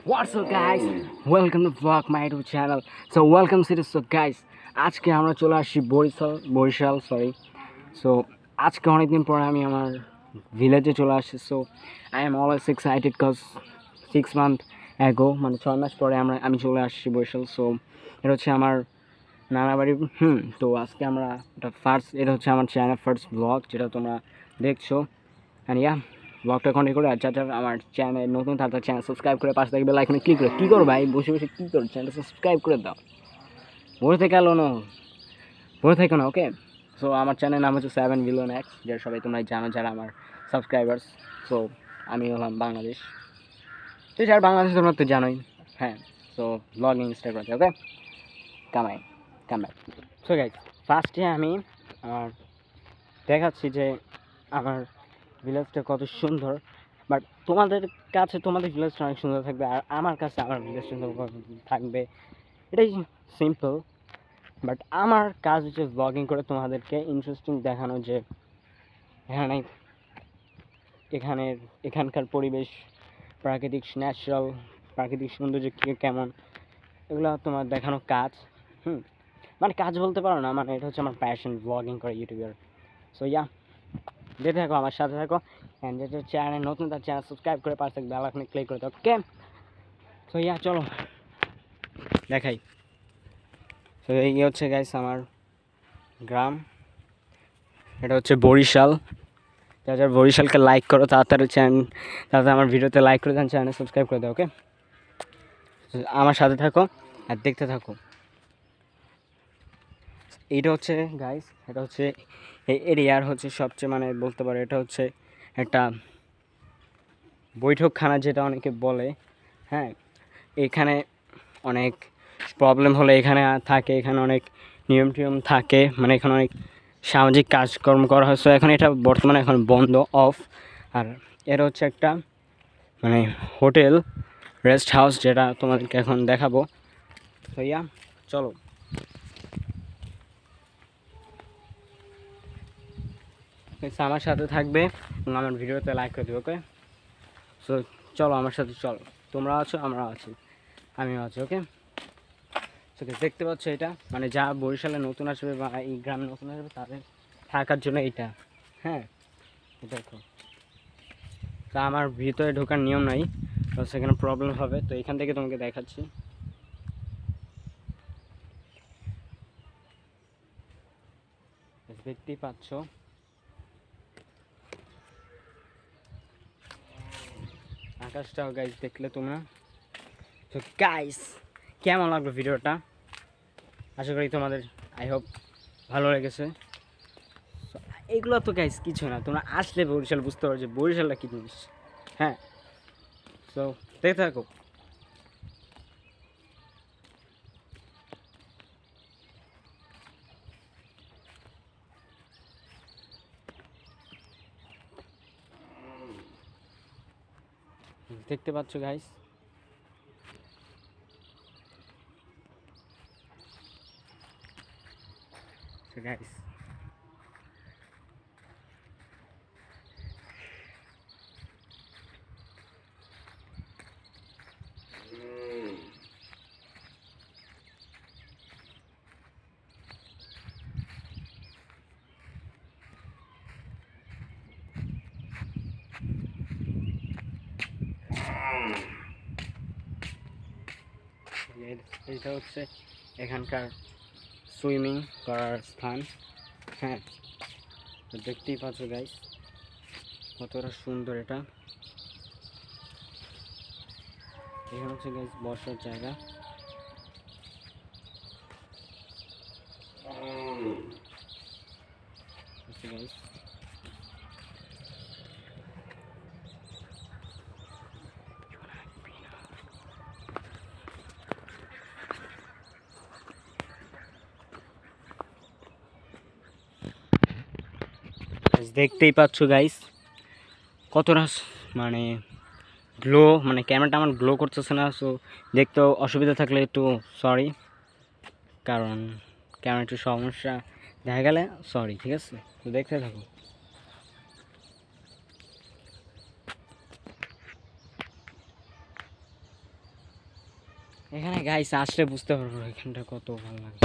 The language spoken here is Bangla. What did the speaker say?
What's up guys? Welcome to vlog my YouTube channel. So welcome series. So guys, আজকে আমরা চলে আসছি বরিশাল সরি। সো আজকে অনেকদিন পরে আমি আমার ভিলেজে চলে আসছি। So I am always excited cause 6 months ago মানে 6 মাস পরে আমি চলে আসছি বরিশাল। সো এটা হচ্ছে আমার নানা বাড়ি। তো আজকে আমরা এটা হচ্ছে আমার চ্যানেল ফার্স্ট ব্লগ যেটা তোমরা দেখছো। অ্যান্ড ইয়া ব্লগটা কন্টিনিউ করে আর যারা আমার চ্যানেল নতুন তার চ্যানেল সাবস্ক্রাইব করে পাশে থাকবে লাইকনে ক্লিক করে কী করো ভাই বসে বসে কী করো চ্যানেলটা সাবস্ক্রাইব করে দাও। বসে থেকে বসে থেকো না ওকে। সো আমার চ্যানেল নাম হচ্ছে 7VillionX যেটা সবাই তোমরা জানো যারা আমার সাবস্ক্রাইবার্স। সো আমি হলাম বাংলাদেশ, তো যারা বাংলাদেশ তোমরা তো জানোই। হ্যাঁ, সো ব্লগিং স্টার্ট করতে ওকে কাম ব্যাক। সো গাইজ ফার্স্টে আমি আমার দেখাচ্ছি যে আমার ভিলেজটা কত সুন্দর। বাট তোমাদের কাছে তোমাদের ভিলেজটা অনেক সুন্দর থাকবে আর আমার কাছে আমার ভিলেজ সুন্দর থাকবে, এটাই সিম্পল। বাট আমার কাজ হচ্ছে ব্লগিং করে তোমাদেরকে ইন্টারেস্টিং দেখানো যে এখানে এখানকার পরিবেশ, প্রাকৃতিক সৌন্দর্য কেমন, এগুলো তোমার দেখানো কাজ। মানে কাজ বলতে পারো না, মানে এটা হচ্ছে আমার প্যাশন, ব্লগিং করে ইউটিউবার। সো ইয়া যেতে থাকো আমার সাথে থাকো। অ্যান্ড যেটা চ্যানেল নতুন তার চ্যানেল সাবস্ক্রাইব করে পাশে বেল আইকনে ক্লিক করে দাও ওকে। সো ইয়া চলো দেখাই। তো এই হচ্ছে গাইস আমার গ্রাম, এটা হচ্ছে বরিশাল। যারা বরিশালকে লাইক করো তাড়াতাড়ি তাড়াতাড়ি আমার ভিডিওতে লাইক করে দেন, চ্যানেল সাবস্ক্রাইব করে দাও ওকে। আমার সাথে থাকো আর দেখতে থাকো। এইটা হচ্ছে গাইস, এটা হচ্ছে এই এরিয়ার হচ্ছে সবচেয়ে মানে বলতে পারো এটা হচ্ছে একটা বৈঠকখানা যেটা অনেকে বলে। হ্যাঁ, এখানে অনেক প্রবলেম হলে এখানে থাকে, এখানে অনেক নিয়ম থাকে, মানে এখানে অনেক সামাজিক কাজকর্ম করা হয়। সো এখন এটা বর্তমানে এখন বন্ধ অফ। আর এর হচ্ছে একটা মানে হোটেল রেস্ট হাউস যেটা তোমাদেরকে এখন দেখাবো। তো ইয়া চলো আমার সাথে থাকবে এবং আমার ভিডিওতে লাইক করে দেবে ওকে। সো চলো আমার সাথে চলো, তোমরা আছো আমরা আছি আমিও আছি ওকে। ওকে দেখতে পাচ্ছ এটা মানে যা বরিশালে নতুন আসবে বা এই গ্রামে নতুন আসবে তাদের থাকার জন্য এইটা। হ্যাঁ দেখো, তা আমার ভিতরে ঢোকার নিয়ম নাই, তো সেখানে প্রবলেম হবে, তো এখান থেকে তোমাকে দেখাচ্ছি। দেখতেই পাচ্ছ আকাশটাও গাইস দেখলে তোমরা। তো গাইস কেমন লাগলো ভিডিওটা, আশা করি তোমাদের আই হোপ ভালো লেগেছে। এইগুলো তো গাইস কিছু না, তোমরা আসলে বরিশাল বুঝতে পারো যে বরিশালটা কী জিনিস। হ্যাঁ, তো দেখতে থাকো। দেখতে পাচ্ছ গাইস, গাইস এইটা হচ্ছে এখানকার সুইমিং করার স্থান। হ্যাঁ, তো দেখতেই পাচ্ছ গাইস কতটা সুন্দর এটা। এখানে হচ্ছে গাইস বসার জায়গা। গাইস দেখতেই পাচ্ছ গাইস কতটা মানে গ্লো, মানে ক্যামেরাটা আমার গ্লো করতেছে না। সো দেখতেও অসুবিধা থাকলে একটু সরি, কারণ ক্যামেরা একটু সমস্যা দেখা গেলে সরি, ঠিক আছে। তো দেখতে থাকো। এখানে গাইস আসলে বুঝতে পারবো এখানটা কত ভালো লাগে।